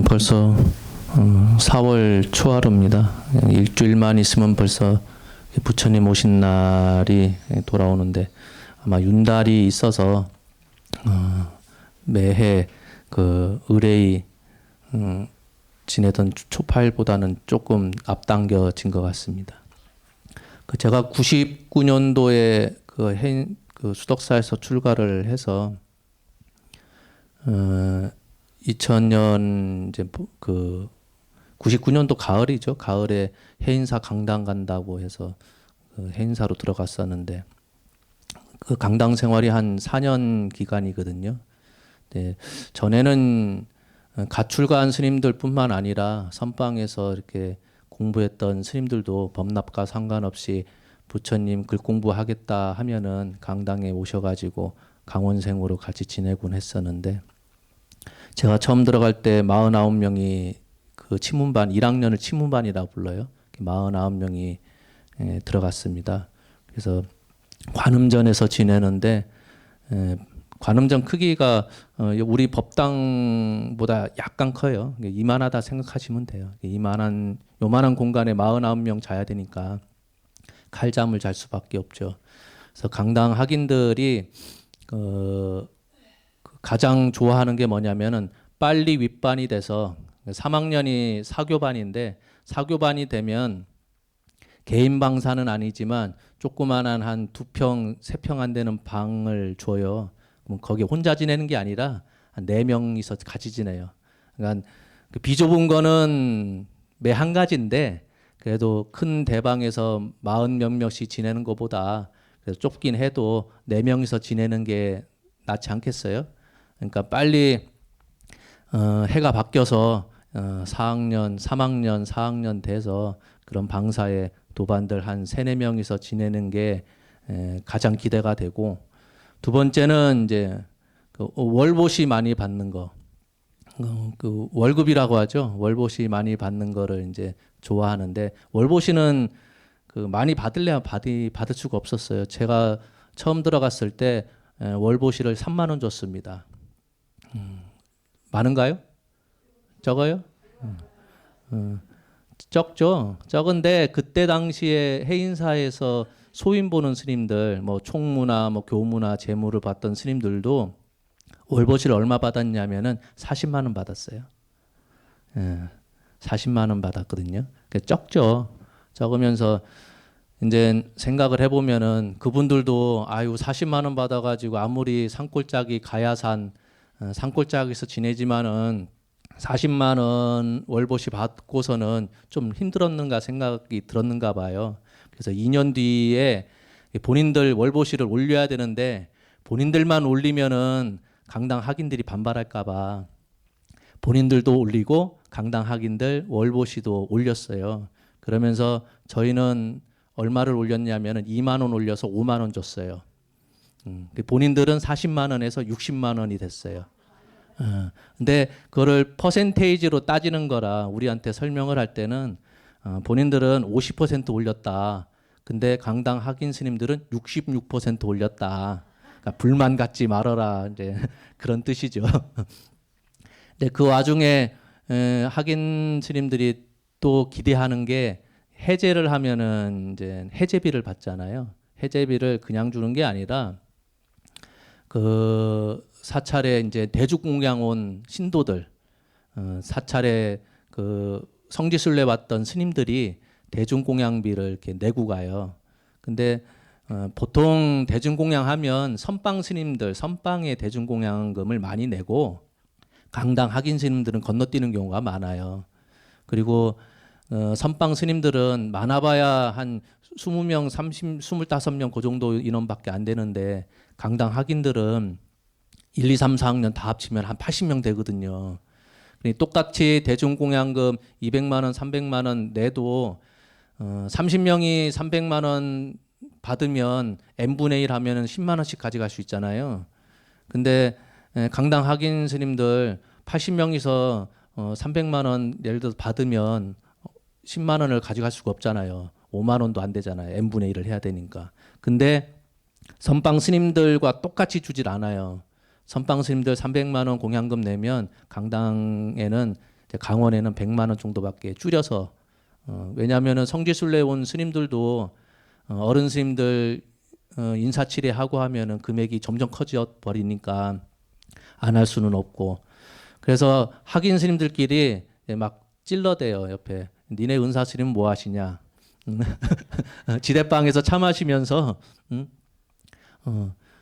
벌써 4월 초하루입니다. 일주일만 있으면 벌써 부처님 오신 날이 돌아오는데 아마 윤달이 있어서 매해 그 의뢰이 지내던 초팔보다는 조금 앞당겨진 것 같습니다. 제가 99년도에 그 수덕사에서 출가를 해서 2000년 이제 그 99년도 가을이죠. 가을에 해인사 강당 간다고 해서 그 해인사로 들어갔었는데 그 강당 생활이 한 4년 기간이거든요. 네, 전에는 가출가한 스님들뿐만 아니라 선방에서 이렇게 공부했던 스님들도 법납과 상관없이 부처님 글 공부하겠다 하면은 강당에 오셔가지고 강원생으로 같이 지내곤 했었는데 제가 처음 들어갈 때 49명이 그 치문반 1학년을 치문반이라고 불러요. 49명이 들어갔습니다. 그래서 관음전에서 지내는데 관음전 크기가 우리 법당보다 약간 커요. 이만하다 생각하시면 돼요. 요만한 공간에 49명 자야 되니까 칼잠을 잘 수밖에 없죠. 그래서 강당 학인들이 가장 좋아하는 게 뭐냐면은 빨리 윗반이 돼서 3학년이 사교반인데 사교반이 되면 개인 방사는 아니지만 조그만한 한 2평, 3평 안 되는 방을 줘요. 그럼 거기 혼자 지내는 게 아니라 한 4명이서 같이 지내요. 그러니까 그 비좁은 거는 매 한 가지인데 그래도 큰 대방에서 40몇 명씩 지내는 것보다 그래서 좁긴 해도 4명이서 지내는 게 낫지 않겠어요? 그러니까 빨리 해가 바뀌어서 4학년, 3학년, 4학년 돼서 그런 방사에 도반들 한 3, 4명이서 지내는 게 가장 기대가 되고 두 번째는 이제 그 월보시 많이 받는 거. 그 월급이라고 하죠. 월보시 많이 받는 거를 이제 좋아하는데 월보시는 그 많이 받을 수가 없었어요. 제가 처음 들어갔을 때 월보시를 3만 원 줬습니다. 많은가요? 적어요? 적죠. 적은데 그때 당시에 해인사에서 소인 보는 스님들, 뭐 총무나 뭐 교무나 재무를 받던 스님들도 월보시를 얼마 받았냐면은 40만 원 받았어요. 40만 원 받았거든요. 적죠. 적으면서 이제 생각을 해보면은 그분들도 아유 40만 원 받아가지고 아무리 산골짜기 가야산 산골짜기에서 지내지만은 40만 원 월보시 받고서는 좀 힘들었는가 생각이 들었는가 봐요. 그래서 2년 뒤에 본인들 월보시를 올려야 되는데 본인들만 올리면은 강당 학인들이 반발할까 봐 본인들도 올리고 강당 학인들 월보시도 올렸어요. 그러면서 저희는 얼마를 올렸냐면은 2만 원 올려서 5만 원 줬어요. 본인들은 40만 원에서 60만 원이 됐어요. 근데 그거를 퍼센테이지로 따지는 거라 우리한테 설명을 할 때는 본인들은 50% 올렸다. 근데 강당 학인 스님들은 66% 올렸다. 그러니까 불만 갖지 말아라. 이제 그런 뜻이죠. 근데 그 와중에 학인 스님들이 또 기대하는 게 해제를 하면은 이제 해제비를 받잖아요. 해제비를 그냥 주는 게 아니라 그 사찰에 이제 대주공양 온 신도들, 사찰에 그 성지순례 왔던 스님들이 대중공양비를 이렇게 내고 가요. 근데 보통 대중공양하면 선방 스님들, 선방의 대중공양금을 많이 내고 강당 학인 스님들은 건너뛰는 경우가 많아요. 그리고 선방 스님들은 많아봐야 한 20명, 30, 25명 그 정도 인원밖에 안 되는데 강당 학인들은 1, 2, 3, 4학년 다 합치면 한 80명 되거든요. 똑같이 대중공양금 200만 원, 300만 원 내도 30명이 300만 원 받으면 n분의 1 하면은 10만 원씩 가져갈 수 있잖아요. 근데 강당 학인 스님들 80명이서 300만 원 예를 들어서 받으면 10만 원을 가져갈 수가 없잖아요. 5만 원도 안 되잖아요. n분의 1을 해야 되니까. 근데 선방 스님들과 똑같이 주질 않아요. 선방 스님들 300만 원 공양금 내면 강당에는 이제 강원에는 100만 원 정도밖에 줄여서 왜냐하면은 성지순례 온 스님들도 어른 스님들 인사치레하고 하면은 금액이 점점 커져 버리니까 안 할 수는 없고 그래서 학인 스님들끼리 막 찔러대요 옆에 니네 은사 스님 뭐 하시냐 지대방에서 차 마시면서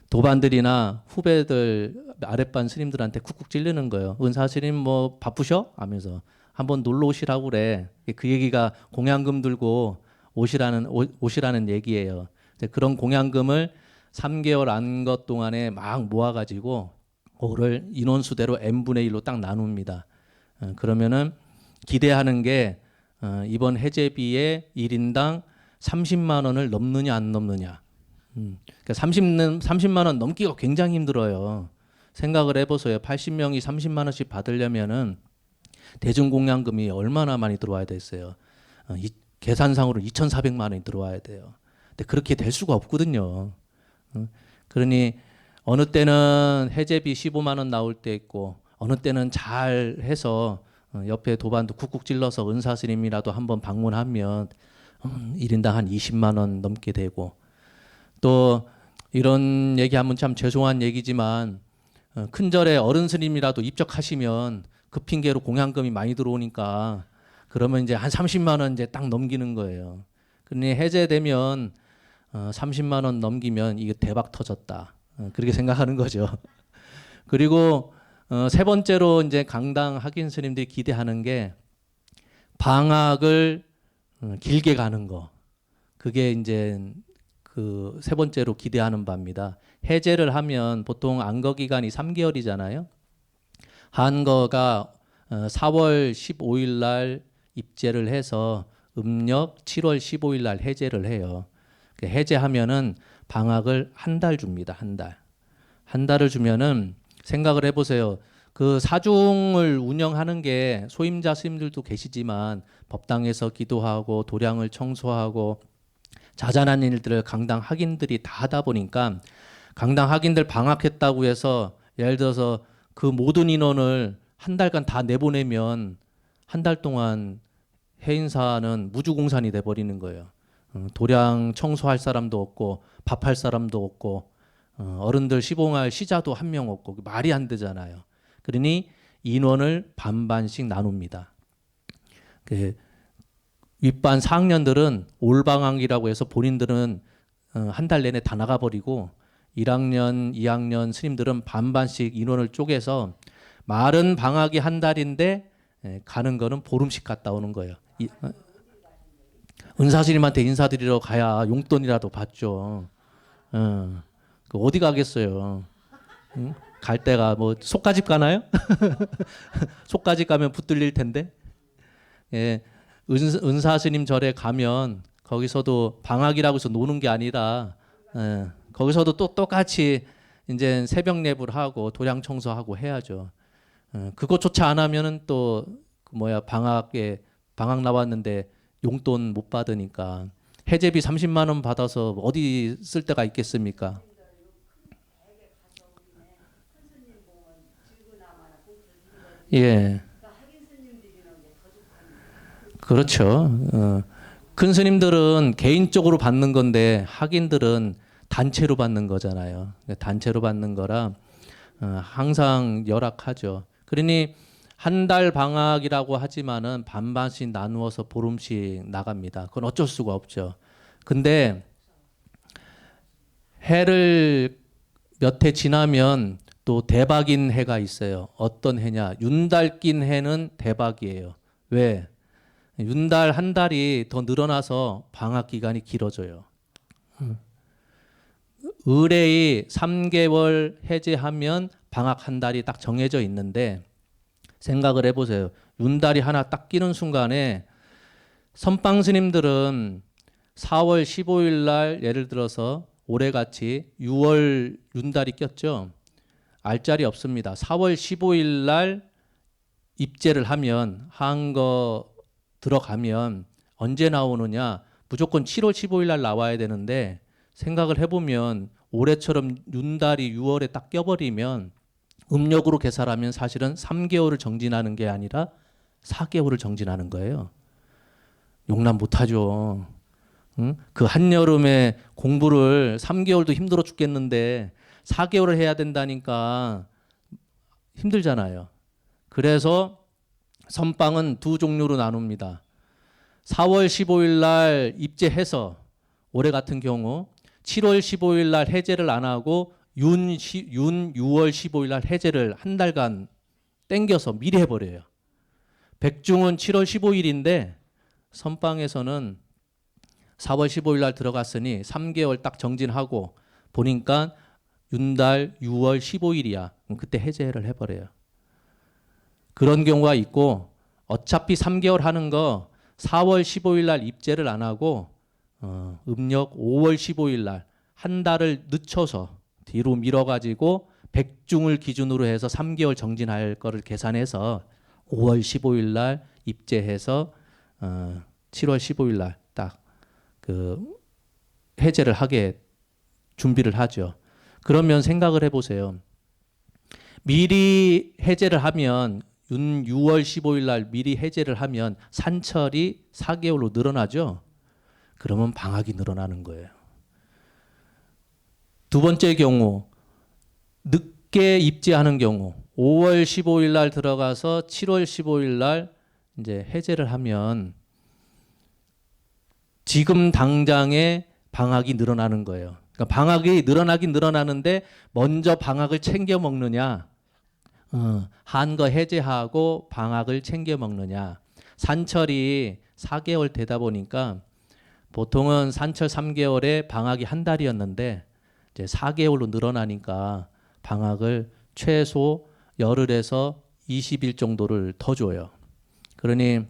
도반들이나 후배들 아랫반 스님들한테 쿡쿡 찔르는 거예요. 은사 스님 뭐 바쁘셔? 하면서 한번 놀러 오시라고 그래. 그 얘기가 공양금 들고 오시라는 얘기예요. 그런 공양금을 3개월 안 것 동안에 막 모아가지고 그거를 인원수대로 n분의 1로 딱 나눕니다. 그러면은 기대하는 게 이번 해제비의 1인당 30만 원을 넘느냐 안 넘느냐. 그러니까 30만 원 넘기가 굉장히 힘들어요. 생각을 해보세요. 80명이 30만 원씩 받으려면은 대중공양금이 얼마나 많이 들어와야 됐어요. 계산상으로 2,400만 원이 들어와야 돼요. 근데 그렇게 될 수가 없거든요. 그러니 어느 때는 해제비 15만 원 나올 때 있고 어느 때는 잘 해서 옆에 도반도 쿡쿡 찔러서 은사 스님이라도 한번 방문하면 1인당 한 20만 원 넘게 되고 또 이런 얘기하면 참 죄송한 얘기지만 큰 절에 어른 스님이라도 입적하시면 그 핑계로 공양금이 많이 들어오니까 그러면 이제 한 30만 원 이제 딱 넘기는 거예요. 그러니 해제되면 30만 원 넘기면 이게 대박 터졌다. 그렇게 생각하는 거죠. 그리고 세 번째로 이제 강당 학인 스님들이 기대하는 게 방학을 길게 가는 거. 그게 이제 그 세 번째로 기대하는 바입니다. 해제를 하면 보통 안거 기간이 3개월이잖아요. 한거가 4월 15일 날 입제를 해서 음력 7월 15일 날 해제를 해요. 해제하면은 방학을 한 달 줍니다. 한 달. 한 달을 주면은 생각을 해보세요. 그 사중을 운영하는 게 소임자 스님들도 계시지만 법당에서 기도하고 도량을 청소하고 자잘한 일들을 강당 학인들이 다 하다 보니까 강당 학인들 방학했다고 해서 예를 들어서 그 모든 인원을 한 달간 다 내보내면 한 달 동안 해인사는 무주공산이 돼버리는 거예요. 도량 청소할 사람도 없고 밥할 사람도 없고 어른들 시봉할 시자도 한 명 없고 말이 안 되잖아요. 그러니 인원을 반반씩 나눕니다. 윗반 4학년들은 올방학이라고 해서 본인들은 한 달 내내 다 나가버리고 1학년, 2학년 스님들은 반반씩 인원을 쪼개서 말은 방학이 한 달인데 가는 거는 보름씩 갔다 오는 거예요. 은사스님한테 인사드리러 가야 용돈이라도 받죠. 어디 가겠어요. 응? 갈 데가 뭐 속가집 가나요? 속가집 가면 붙들릴 텐데. 예, 은사스님 절에 가면 거기서도 방학이라고 해서 노는 게 아니라 거기서도 또 똑같이 이제 새벽 예불 하고 도량 청소하고 해야죠. 그것조차 안 하면은 또 방학 나왔는데 용돈 못 받으니까 해제비 30만 원 받아서 어디 쓸 데가 있겠습니까? 예. 그렇죠. 큰 스님들은 개인적으로 받는 건데 학인들은 단체로 받는 거잖아요. 단체로 받는 거라 항상 열악하죠. 그러니 한 달 방학이라고 하지만은 반반씩 나누어서 보름씩 나갑니다. 그건 어쩔 수가 없죠. 근데 해를 몇 해 지나면 또 대박인 해가 있어요. 어떤 해냐? 윤달 낀 해는 대박이에요. 왜? 윤달 한 달이 더 늘어나서 방학 기간이 길어져요. 의례의 3개월 해제하면 방학 한 달이 딱 정해져 있는데 생각을 해보세요. 윤달이 하나 딱 끼는 순간에 선방 스님들은 4월 15일 날 예를 들어서 올해같이 6월 윤달이 꼈죠. 알짜리 없습니다. 4월 15일 날 입제를 하면 한거 들어가면 언제 나오느냐? 무조건 7월 15일 날 나와야 되는데 생각을 해보면 올해처럼 윤달이 6월에 딱 껴버리면 음력으로 계산하면 사실은 3개월을 정진하는 게 아니라 4개월을 정진하는 거예요. 용납 못하죠. 응? 그 한여름에 공부를 3개월도 힘들어 죽겠는데 4개월을 해야 된다니까 힘들잖아요. 그래서 선빵은 두 종류로 나눕니다. 4월 15일 날 입제해서 올해 같은 경우 7월 15일 날 해제를 안 하고 윤 6월 15일 날 해제를 한 달간 땡겨서 미리 해버려요. 백중은 7월 15일인데 선빵에서는 4월 15일 날 들어갔으니 3개월 딱 정진하고 보니까 윤달 6월 15일이야. 그때 해제를 해버려요. 그런 경우가 있고 어차피 3개월 하는 거 4월 15일 날 입제를 안 하고 음력 5월 15일 날 한 달을 늦춰서 뒤로 밀어가지고 백중을 기준으로 해서 3개월 정진할 거를 계산해서 5월 15일 날 입제해서 7월 15일 날 딱 그 해제를 하게 준비를 하죠. 그러면 생각을 해보세요. 미리 해제를 하면 6월 15일 날 미리 해제를 하면 산철이 4개월로 늘어나죠. 그러면 방학이 늘어나는 거예요. 두 번째 경우 늦게 입제하는 경우 5월 15일 날 들어가서 7월 15일 날 이제 해제를 하면 지금 당장에 방학이 늘어나는 거예요. 그러니까 방학이 늘어나긴 늘어나는데 먼저 방학을 챙겨 먹느냐, 한 거 해제하고 방학을 챙겨 먹느냐. 산철이 4개월 되다 보니까 보통은 산철 3개월에 방학이 한 달이었는데 이제 4개월로 늘어나니까 방학을 최소 열흘에서 20일 정도를 더 줘요. 그러니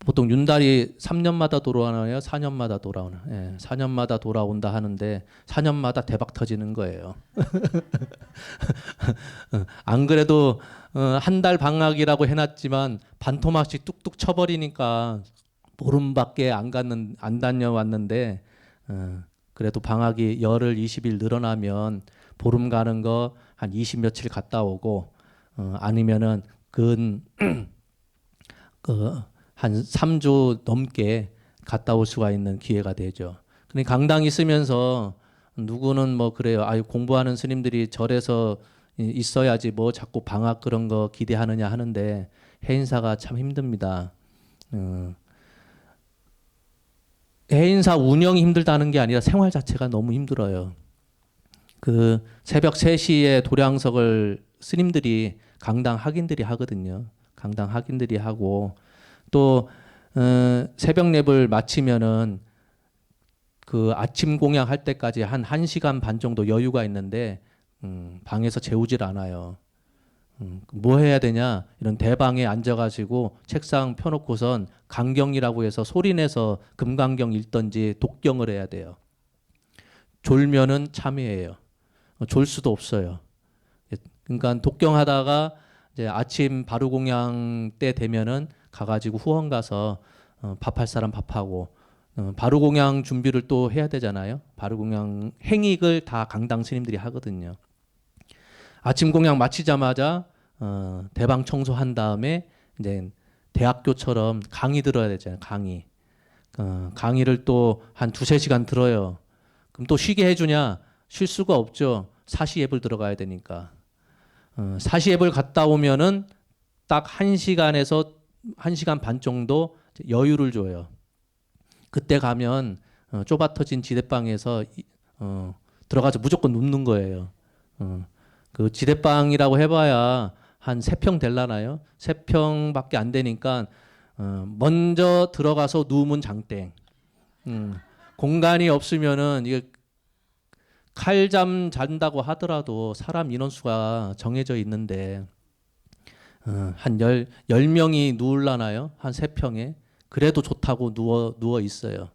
보통 윤달이 3년마다 돌아오나요? 4년마다 돌아오나? 예, 4년마다 돌아온다 하는데 4년마다 대박 터지는 거예요. 안 그래도 한 달 방학이라고 해놨지만 반토막씩 뚝뚝 쳐버리니까 보름밖에 안 다녀왔는데 그래도 방학이 열흘 20일 늘어나면 보름 가는 거 한 20며칠 갔다 오고 아니면은 한 3주 넘게 갔다 올 수가 있는 기회가 되죠. 근데 강당 있으면서 누구는 뭐 그래요. 아유 공부하는 스님들이 절에서 있어야지 뭐 자꾸 방학 그런 거 기대하느냐 하는데 해인사가 참 힘듭니다. 해인사 운영이 힘들다는 게 아니라 생활 자체가 너무 힘들어요. 그 새벽 3시에 도량석을 스님들이 강당 학인들이 하거든요. 강당 학인들이 하고 또 새벽 예불 마치면은 그 아침 공양 할 때까지 한 1시간 반 정도 여유가 있는데 방에서 재우질 않아요. 뭐 해야 되냐? 이런 대방에 앉아가지고 책상 펴놓고선 강경이라고 해서 소리내서 금강경 읽던지 독경을 해야 돼요. 졸면은 참회해요. 졸 수도 없어요. 그러니까 독경하다가 이제 아침 바루공양 때 되면은 가가지고 후원 가서 밥할 사람 밥하고 바루공양 준비를 또 해야 되잖아요. 바루공양 행익을 다 강당 스님들이 하거든요. 아침 공양 마치자마자 대방 청소한 다음에 이제 대학교처럼 강의 들어야 되잖아요. 강의를 또 한 2-3시간 들어요. 그럼 또 쉬게 해주냐? 쉴 수가 없죠. 사시예불 들어가야 되니까. 사시예불 갔다 오면은 딱 1시간에서 1시간 반 정도 여유를 줘요. 그때 가면 좁아 터진 지대방에서 들어가서 무조건 눕는 거예요. 그 지대방이라고 해봐야 한 3평 될라나요? 3평밖에 안 되니까 먼저 들어가서 누우면 장땡. 공간이 없으면은 이게 칼잠 잔다고 하더라도 사람 인원수가 정해져 있는데 한 10명이 누울라나요? 한 3평에. 그래도 좋다고 누워 있어요.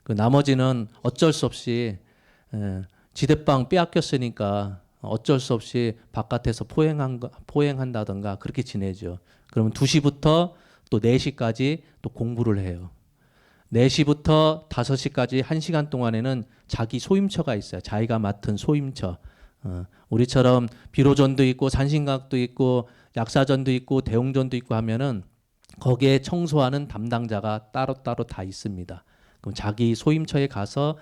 그 나머지는 어쩔 수 없이 지대방 빼앗겼으니까 어쩔 수 없이 바깥에서 포행한다던가 그렇게 지내죠. 그러면 2시부터 또 4시까지 또 공부를 해요. 4시부터 5시까지 1시간 동안에는 자기 소임처가 있어요. 자기가 맡은 소임처. 우리처럼 비로전도 있고 산신각도 있고 약사전도 있고 대웅전도 있고 하면은 거기에 청소하는 담당자가 따로따로 다 있습니다. 그럼 자기 소임처에 가서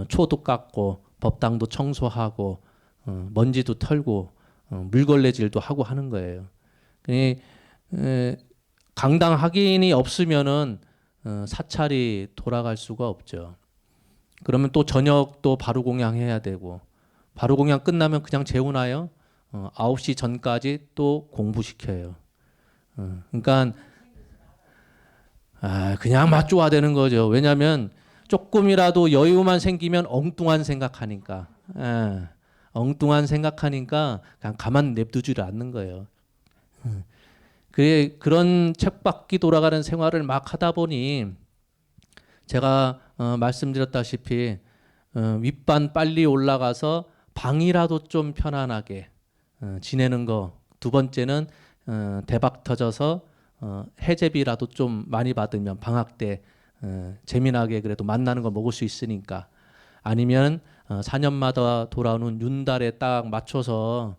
초도 깎고 법당도 청소하고 먼지도 털고 물걸레질도 하고 하는 거예요. 강당 확인이 없으면은 사찰이 돌아갈 수가 없죠. 그러면 또 저녁도 바로 공양해야 되고 바로 공양 끝나면 그냥 재우나요? 9시 전까지 또 공부시켜요. 그러니까 그냥 맞춰야 되는 거죠. 왜냐하면 조금이라도 여유만 생기면 엉뚱한 생각하니까 엉뚱한 생각하니까 그냥 가만 냅두지를 않는 거예요. 그런 책밖이 돌아가는 생활을 막 하다 보니 제가 말씀드렸다시피 윗반 빨리 올라가서 방이라도 좀 편안하게 지내는 거. 두 번째는 대박 터져서 해제비라도 좀 많이 받으면 방학 때 재미나게 그래도 만나는 거 먹을 수 있으니까. 아니면 4년마다 돌아오는 윤달에 딱 맞춰서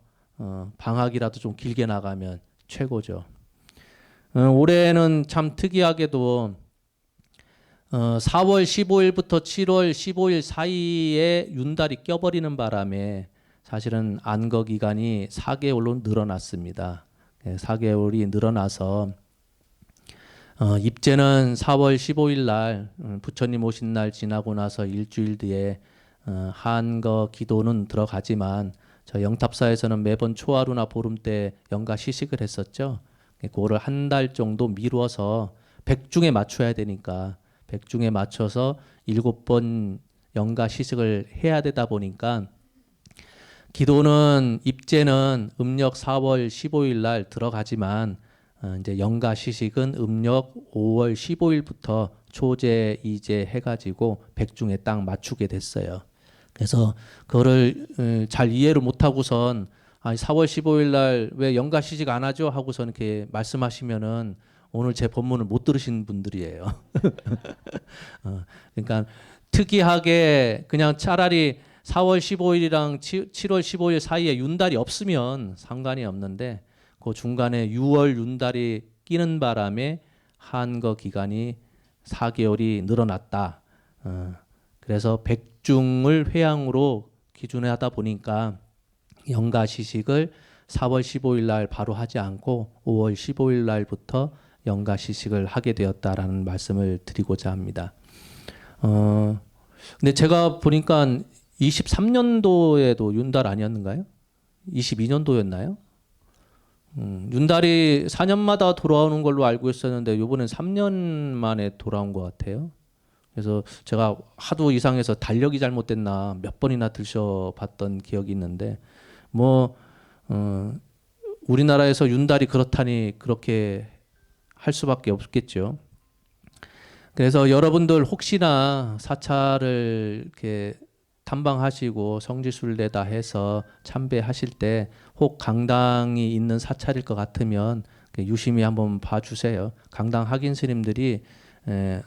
방학이라도 좀 길게 나가면 최고죠. 올해는 참 특이하게도 4월 15일부터 7월 15일 사이에 윤달이 껴버리는 바람에 사실은 안거 기간이 4개월로 늘어났습니다. 4개월이 늘어나서 입제는 4월 15일 날 부처님 오신 날 지나고 나서 일주일 뒤에 한거 기도는 들어가지만 저 영탑사에서는 매번 초하루나 보름 때 영가 시식을 했었죠. 그거를 한 달 정도 미루어서 백중에 맞춰야 되니까 백중에 맞춰서 7번 영가 시식을 해야 되다 보니까 기도는 입제는 음력 4월 15일 날 들어가지만 이제 영가 시식은 음력 5월 15일부터 초제 이제 해가지고 백중에 딱 맞추게 됐어요. 그래서 그거를 잘 이해를 못하고선 4월 15일 날 왜 영가 시식 안 하죠? 하고서 이렇게 말씀하시면은 오늘 제 본문을 못 들으신 분들이에요. 그러니까 특이하게 그냥 차라리 4월 15일이랑 7월 15일 사이에 윤달이 없으면 상관이 없는데 그 중간에 6월 윤달이 끼는 바람에 한거 기간이 4개월이 늘어났다. 그래서 백중을 회양으로 기준에 하다 보니까 영가 시식을 4월 15일 날 바로 하지 않고 5월 15일 날부터 영가 시식을 하게 되었다라는 말씀을 드리고자 합니다. 근데 제가 보니까 23년도에도 윤달 아니었는가요? 22년도였나요? 윤달이 4년마다 돌아오는 걸로 알고 있었는데 이번엔 3년 만에 돌아온 것 같아요. 그래서 제가 하도 이상해서 달력이 잘못됐나 몇 번이나 들춰봤던 기억이 있는데 우리나라에서 윤달이 그렇다니 그렇게 할 수밖에 없겠죠. 그래서 여러분들 혹시나 사찰을 이렇게 탐방하시고 성지순례다 해서 참배하실 때 혹 강당이 있는 사찰일 것 같으면 유심히 한번 봐주세요. 강당 학인 스님들이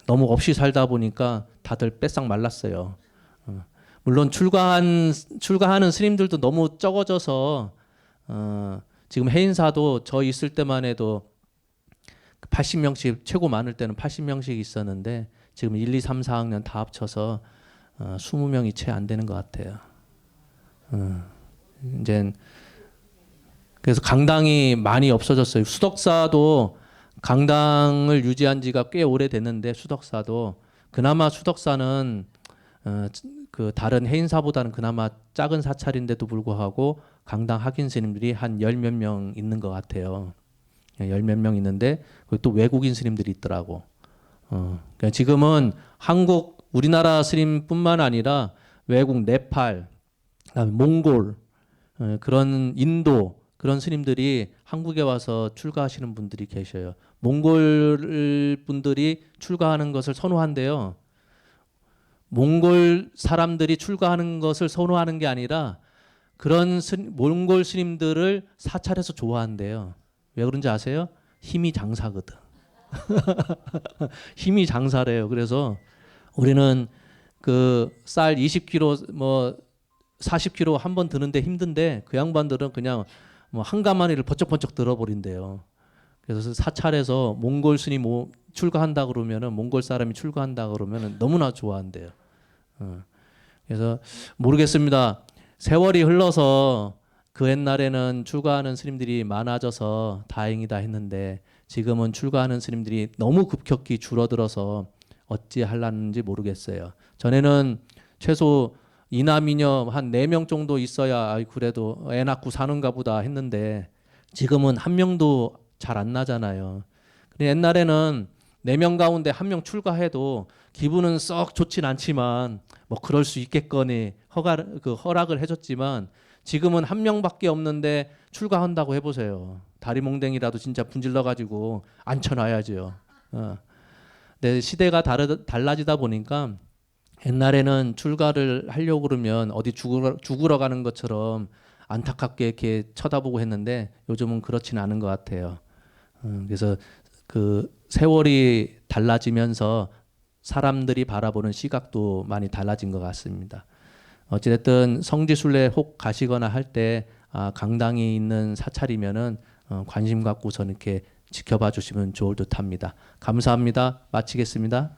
너무 없이 살다 보니까 다들 뺏싹 말랐어요. 물론 출가하는 스님들도 너무 적어져서 지금 해인사도 저 있을 때만 해도 80명씩 최고 많을 때는 80명씩 있었는데 지금 1, 2, 3, 4학년 다 합쳐서 20명이 채 안 되는 것 같아요. 이제 그래서 강당이 많이 없어졌어요. 수덕사도 강당을 유지한 지가 꽤 오래됐는데 수덕사도 그나마 수덕사는 그 다른 해인사보다는 그나마 작은 사찰인데도 불구하고 강당 학인 스님들이 한 10몇 명 있는 것 같아요. 10몇 명 있는데 거기 또 외국인 스님들이 있더라고. 그러니까 지금은 한국 우리나라 스님뿐만 아니라 외국 네팔, 그다음에 몽골, 그런 인도 그런 스님들이 한국에 와서 출가하시는 분들이 계셔요. 몽골 분들이 출가하는 것을 선호한대요. 몽골 사람들이 출가하는 것을 선호하는 게 아니라 그런 몽골 스님들을 사찰에서 좋아한대요. 왜 그런지 아세요? 힘이 장사거든. 힘이 장사래요. 그래서 우리는 그 쌀 20kg 뭐 40km 한 번 드는데 힘든데 그 양반들은 그냥 뭐 한가마니를 번쩍번쩍 들어버린대요. 그래서 사찰에서 몽골 스님 출가한다 그러면은 몽골 사람이 출가한다 그러면은 너무나 좋아한대요. 그래서 모르겠습니다. 세월이 흘러서 그 옛날에는 출가하는 스님들이 많아져서 다행이다 했는데 지금은 출가하는 스님들이 너무 급격히 줄어들어서 어찌 할라는지 모르겠어요. 전에는 최소 이남이녀 한 4명 정도 있어야 아이 그래도 애 낳고 사는가 보다 했는데 지금은 한 명도 잘 안 나잖아요. 근데 옛날에는 4명 가운데 1명 출가해도 기분은 썩 좋진 않지만 뭐 그럴 수 있겠거니 허락을 해줬지만 지금은 1명밖에 없는데 출가한다고 해보세요. 다리 몽댕이라도 진짜 분질러 가지고 앉혀놔야죠. 근데 시대가 달라지다 보니까 옛날에는 출가를 하려고 그러면 어디 죽으러 가는 것처럼 안타깝게 이렇게 쳐다보고 했는데 요즘은 그렇지는 않은 것 같아요. 그래서 그 세월이 달라지면서 사람들이 바라보는 시각도 많이 달라진 것 같습니다. 어찌됐든 성지순례 혹 가시거나 할 때 강당이 있는 사찰이면은 관심 갖고서 이렇게 지켜봐 주시면 좋을 듯합니다. 감사합니다. 마치겠습니다.